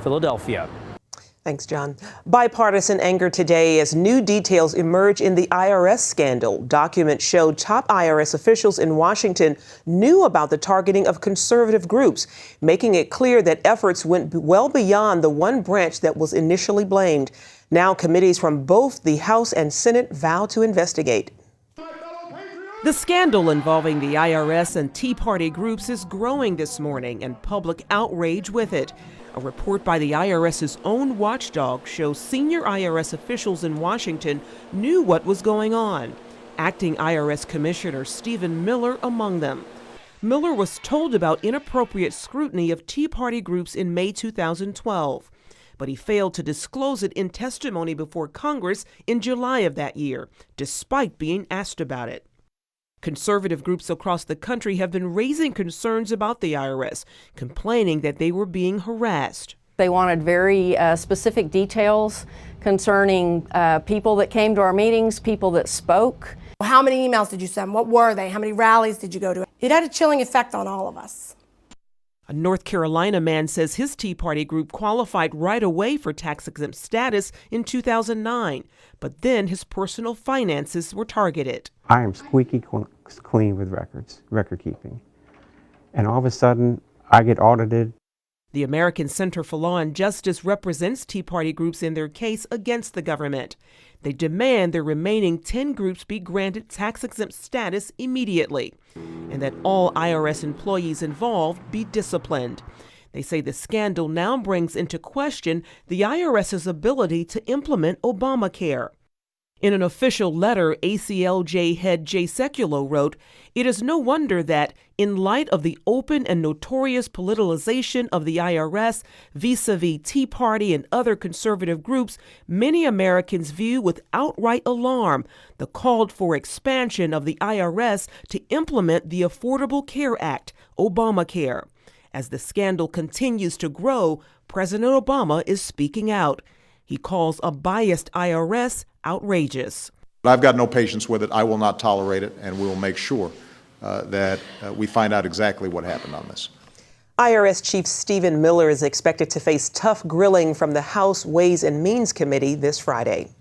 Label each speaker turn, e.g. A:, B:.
A: Philadelphia.
B: Thanks, John. Bipartisan anger today as new details emerge in the IRS scandal. Documents showed top IRS officials in Washington knew about the targeting of conservative groups, making it clear that efforts went well beyond the one branch that was initially blamed. Now committees from both the House and Senate vow to investigate.
C: The scandal involving the IRS and Tea Party groups is growing this morning, and public outrage with it. A report by the IRS's own watchdog shows senior IRS officials in Washington knew what was going on. Acting IRS Commissioner Stephen Miller among them. Miller was told about inappropriate scrutiny of Tea Party groups in May 2012, but he failed to disclose it in testimony before Congress in July of that year, despite being asked about it. Conservative groups across the country have been raising concerns about the IRS, complaining that they were being harassed.
D: They wanted very specific details concerning people that came to our meetings, people that spoke.
E: How many emails did you send? What were they? How many rallies did you go to? It had a chilling effect on all of us.
C: A North Carolina man says his Tea Party group qualified right away for tax-exempt status in 2009, but then his personal finances were targeted.
F: I am squeaky clean with record keeping. And all of a sudden, I get audited.
C: The American Center for Law and Justice represents Tea Party groups in their case against the government. They demand the remaining 10 groups be granted tax-exempt status immediately, and that all IRS employees involved be disciplined. They say the scandal now brings into question the IRS's ability to implement Obamacare. In an official letter, ACLJ head Jay Sekulow wrote, "It is no wonder that, in light of the open and notorious politicalization of the IRS vis-a-vis Tea Party and other conservative groups, many Americans view with outright alarm the called for expansion of the IRS to implement the Affordable Care Act, Obamacare." As the scandal continues to grow, President Obama is speaking out. He calls a biased IRS outrageous.
G: I've got no patience with it. I will not tolerate it, and we will make sure that we find out exactly what happened on this.
B: IRS Chief Stephen Miller is expected to face tough grilling from the House Ways and Means Committee this Friday.